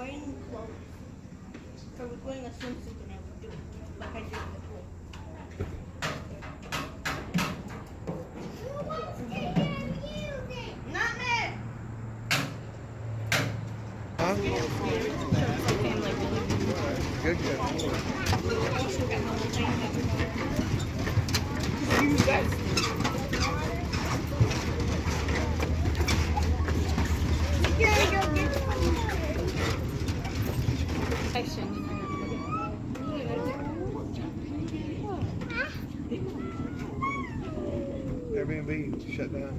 wearing clothes. So we're wearing a swimsuit and everything, like I did in the pool. Not me! Huh? Good. You guys. Airbnb shut down.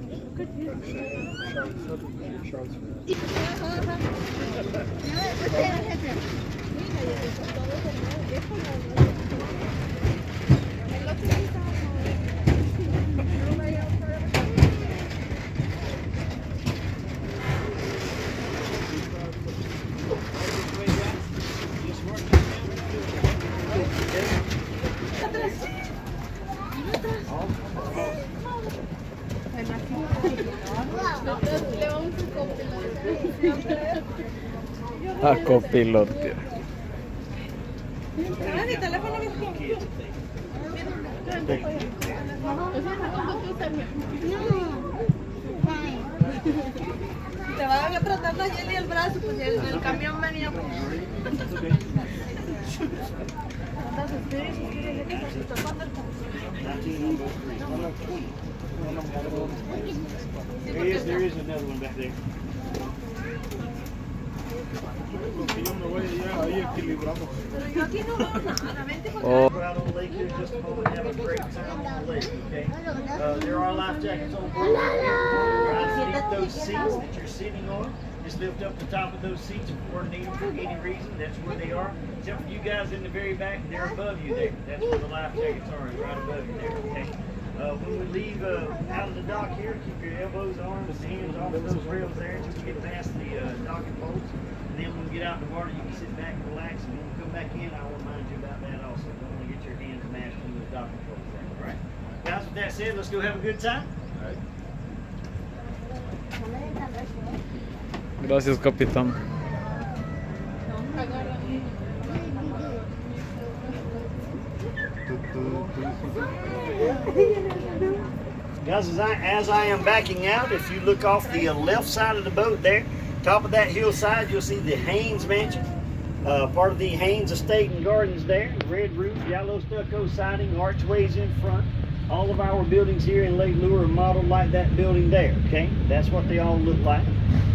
Charlottesville. A copilotear. Te va a tratar de Jelly el brazo, pues el camión venía. There is another one back there. Oh, Go out on the lake here just a moment and have a great time on the lake, okay? There are life jackets on board. Try to keep those seats that you're sitting on. Just lift up the top of those seats if you were to need them for any reason. That's where they are. Except for you guys in the very back, they're above you there. That's where the life jackets are, right above you there, okay? When we leave out of the dock here, keep your elbows, arms, and hands off of those rails there until you get past the docking poles. And then when we get out in the water, you can sit back and relax. And when we come back in, I will remind you about that also. Don't want to get your hands mashed on those docking poles there, all right? Guys, with that said, let's go have a good time. gracias, capitán. Guys, as I am backing out, if you look off the left side of the boat there, top of that hillside, you'll see the Haynes Mansion, part of the Haynes Estate and Gardens there. Red roof, yellow stucco siding, archways in front. All of our buildings here in Lake Lure are modeled like that building there, okay? That's what they all look like.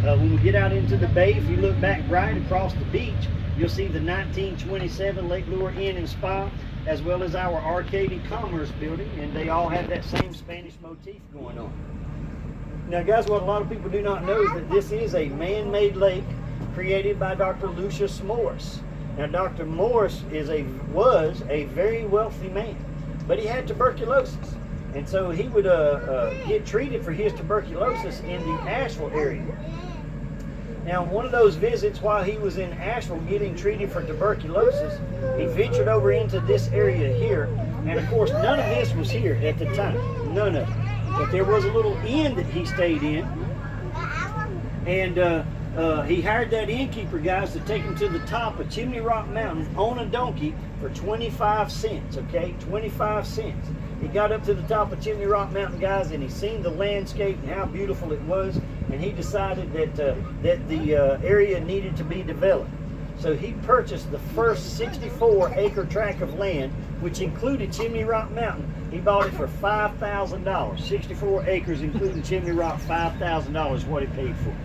When we get out into the bay, if you look back right across the beach, you'll see the 1927 Lake Lure Inn and Spa, as well as our Arcade and Commerce building, and they all have that same Spanish motif going on. Now guys, what a lot of people do not know is that this is a man-made lake created by Dr. Lucius Morris. Now Dr. Morris was a very wealthy man, but he had tuberculosis. And so he would get treated for his tuberculosis in the Asheville area. Now, one of those visits while he was in Asheville getting treated for tuberculosis, he ventured over into this area here. And of course, none of this was here at the time. None of it. But there was a little inn that he stayed in. And he hired that innkeeper, guys, to take him to the top of Chimney Rock Mountain on a donkey for 25 cents, okay? 25 cents. He got up to the top of Chimney Rock Mountain, guys, and he seen the landscape and how beautiful it was, and he decided that the area needed to be developed. So he purchased the first 64-acre tract of land, which included Chimney Rock Mountain. He bought it for $5,000. 64 acres, including Chimney Rock, $5,000 is what he paid for it.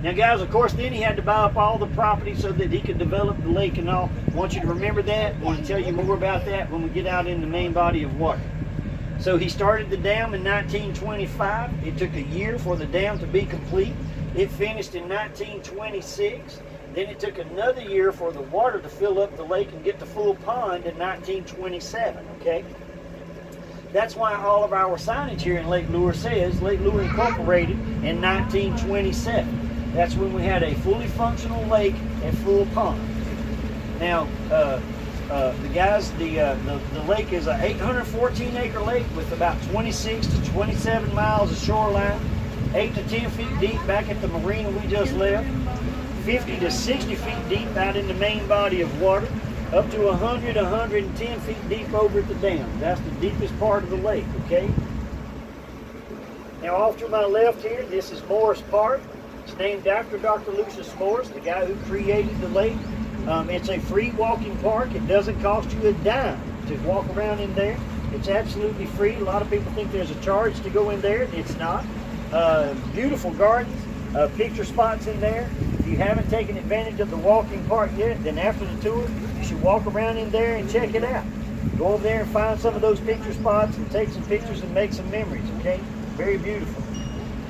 Now guys, of course, then he had to buy up all the property so that he could develop the lake and all. I want you to remember that. I want to tell you more about that when we get out in the main body of water. So he started the dam in 1925. It took a year for the dam to be complete. It finished in 1926. Then it took another year for the water to fill up the lake and get to full pond in 1927, okay? That's why all of our signage here in Lake Lure says Lake Lure Incorporated in 1927. That's when we had a fully functional lake and full pond. Now, the lake is an 814-acre lake with about 26 to 27 miles of shoreline, 8 to 10 feet deep back at the marina we just left, 50 to 60 feet deep out in the main body of water, up to 100, 110 feet deep over at the dam. That's the deepest part of the lake, okay? Now off to my left here, this is Morris Park. It's named after Dr. Lucius Morris, the guy who created the lake. It's a free walking park. It doesn't cost you a dime to walk around in there. It's absolutely free. A lot of people think there's a charge to go in there. It's not. Beautiful gardens, picture spots in there. If you haven't taken advantage of the walking park yet, then after the tour, you should walk around in there and check it out. Go over there and find some of those picture spots and take some pictures and make some memories, okay? Very beautiful.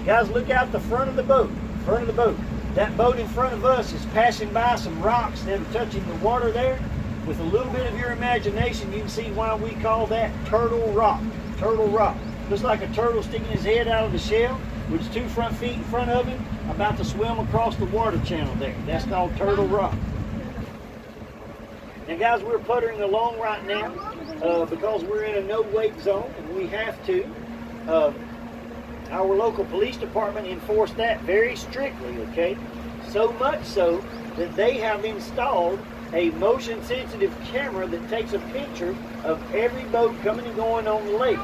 Guys, look out the front of the boat. Front of the boat. That boat in front of us is passing by some rocks that are touching the water there. With a little bit of your imagination, you can see why we call that Turtle Rock. Turtle Rock. Looks like a turtle sticking his head out of the shell with his 2 front feet in front of him, about to swim across the water channel there. That's called Turtle Rock. Now guys, we're puttering along right now because we're in a no-wake zone and we have to. Our local police department enforced that very strictly, okay? So much so that they have installed a motion-sensitive camera that takes a picture of every boat coming and going on the lake.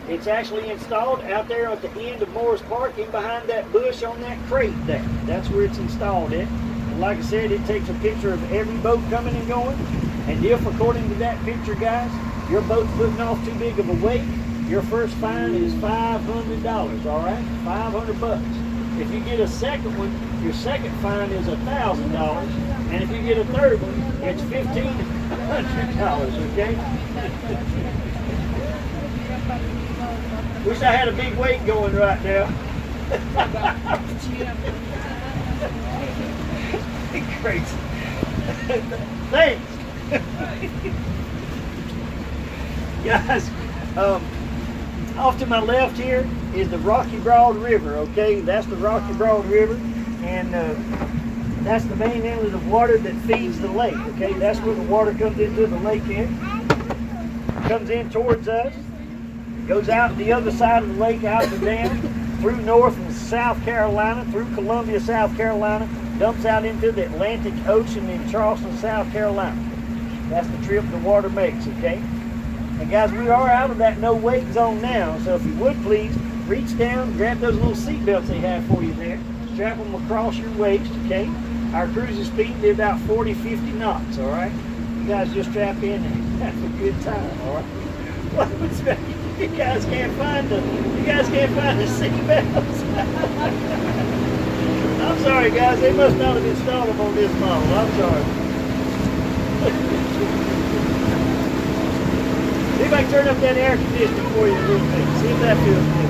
It's actually installed out there at the end of Morris Park, in behind that bush on that crate there. That's where it's installed at. And like I said, it takes a picture of every boat coming and going. And if, according to that picture, guys, your boat's putting off too big of a wake, your first fine is $500, all right? 500 bucks. If you get a second one, your second fine is $1,000. And if you get a third one, it's $1,500, okay? Wish I had a big wake going right now. Crazy. Thanks. Guys, off to my left here is the Rocky Broad River, okay? That's the Rocky Broad River, and that's the main inlet of water that feeds the lake, okay? That's where the water comes into the lake in. Comes in towards us, goes out the other side of the lake, out the dam, through North and South Carolina, through Columbia, South Carolina, dumps out into the Atlantic Ocean in Charleston, South Carolina. That's the trip the water makes, okay? And guys, we are out of that no-wake zone now, so if you would please, reach down, grab those little seat belts they have for you there, strap them across your waist, okay? Our cruising speed will be about 40, 50 knots, all right? You guys just strap in and have a good time, all right? You guys can't find the seat belts. I'm sorry, guys, they must not have installed them on this model. I'm sorry. See if I can turn up that air conditioning for you a little bit. See if that feels good.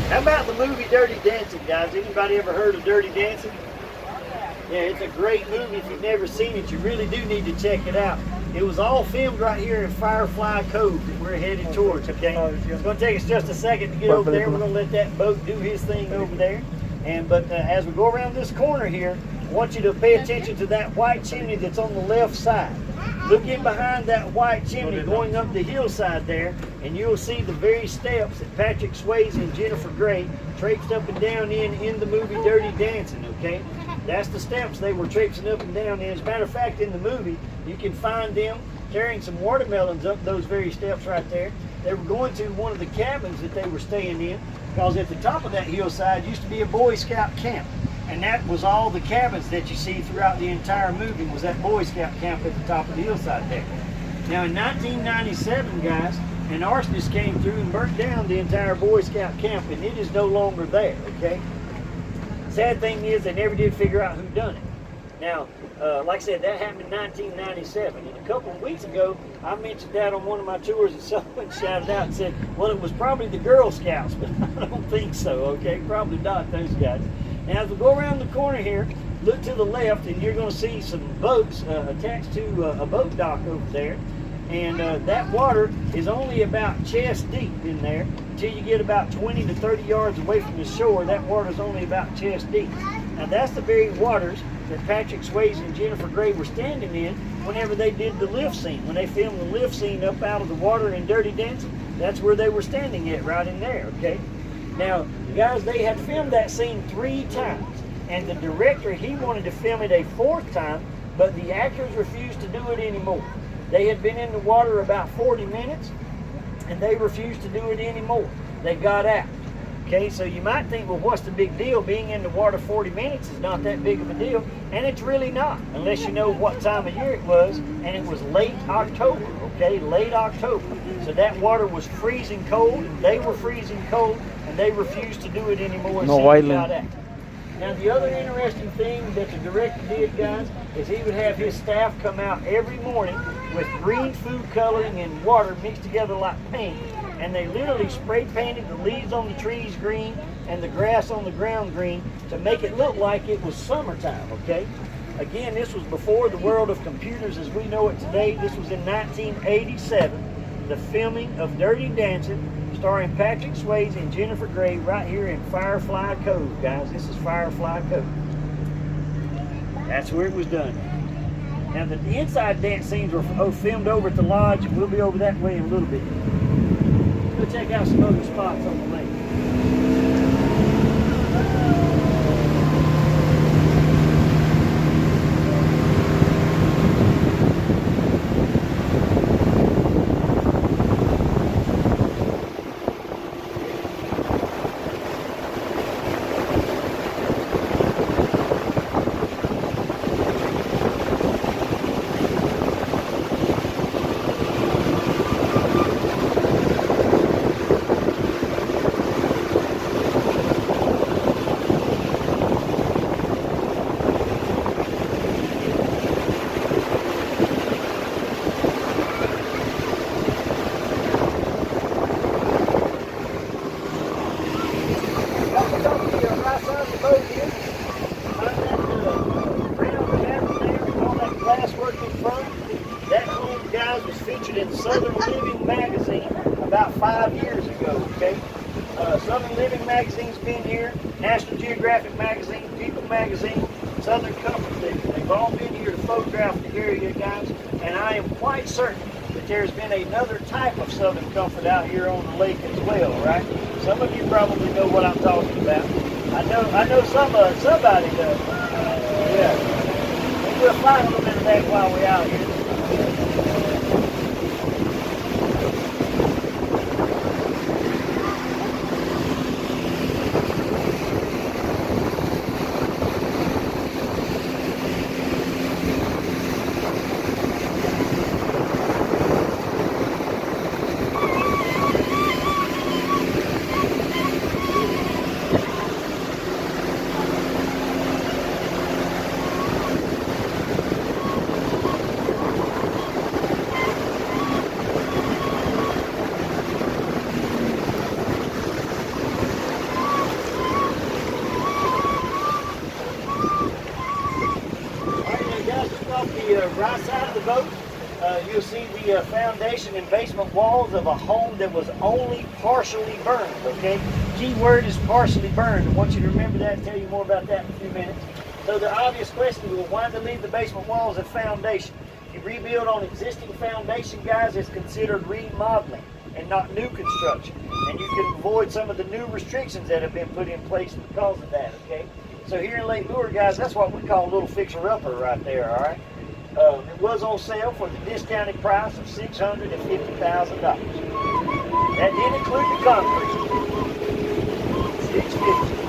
How about the movie Dirty Dancing, guys? Anybody ever heard of Dirty Dancing? Yeah, it's a great movie. If you've never seen it, you really do need to check it out. It was all filmed right here in Firefly Cove that we're headed towards, okay? It's going to take us just a second to get over there. We're going to let that boat do his thing over there. But as we go around this corner here, I want you to pay attention to that white chimney that's on the left side. Look in behind that white chimney going up the hillside there, and you'll see the very steps that Patrick Swayze and Jennifer Grey traipsed up and down in the movie Dirty Dancing, okay? That's the steps they were traipsing up and down in. As a matter of fact, in the movie, you can find them carrying some watermelons up those very steps right there. They were going to one of the cabins that they were staying in, because at the top of that hillside used to be a Boy Scout camp. And that was all the cabins that you see throughout the entire movie, was that Boy Scout camp at the top of the hillside there. Now in 1997, guys, an arsonist came through and burnt down the entire Boy Scout camp, and it is no longer there, okay? Sad thing is, they never did figure out who done it. Now, like I said, that happened in 1997. And a couple of weeks ago, I mentioned that on one of my tours, and someone shouted out and said, well, it was probably the Girl Scouts, but I don't think so, okay? Probably not those guys. Now, as we go around the corner here, look to the left, and you're going to see some boats attached to a boat dock over there. And that water is only about chest deep in there. Until you get about 20 to 30 yards away from the shore, that water is only about chest deep. Now that's the very waters that Patrick Swayze and Jennifer Grey were standing in whenever they did the lift scene. When they filmed the lift scene up out of the water in Dirty Dancing, that's where they were standing at, right in there, okay? Now, guys, they had filmed that scene 3 times. And the director, he wanted to film it a 4th time, but the actors refused to do it anymore. They had been in the water about 40 minutes, and they refused to do it anymore. They got out. Okay, so you might think, well, what's the big deal? Being in the water 40 minutes is not that big of a deal, and it's really not, unless you know what time of year it was, and it was late October, okay, late October. So that water was freezing cold, and they were freezing cold, and they refused to do it anymore. No so island. they got out. Now, the other interesting thing that the director did, guys, is he would have his staff come out every morning with green food coloring and water mixed together like paint, and they literally spray painted the leaves on the trees green and the grass on the ground green to make it look like it was summertime, okay? Again, this was before the world of computers as we know it today. This was in 1987, the filming of Dirty Dancing, starring Patrick Swayze and Jennifer Grey right here in Firefly Cove, guys. This is Firefly Cove. That's where it was done. Now, the inside dance scenes were filmed over at the lodge, and we'll be over that way in a little bit. Go check out some other spots on the lake. That home, guys, was featured in Southern Living magazine about 5 years ago, okay? Southern Living magazine's been here, National Geographic magazine, People magazine, Southern Comfort. They've all been here to photograph the area, guys, and I am quite certain that there's been another type of Southern Comfort out here on the lake as well, right? Some of you probably know what I'm talking about. I know somebody does. Yeah. We'll find a little bit of that while we're out here. Right side of the boat, you'll see the foundation and basement walls of a home that was only partially burned, okay? Key word is partially burned. I want you to remember that and tell you more about that in a few minutes. So the obvious question is, well, why did they leave the basement walls as foundation? You rebuild on existing foundation, guys, is considered remodeling and not new construction. And you can avoid some of the new restrictions that have been put in place because of that, okay? So here in Lake Lure, guys, that's what we call a little fixer-upper right there, all right? It was on sale for the discounted price of $650,000. That did include the concrete. $650,000.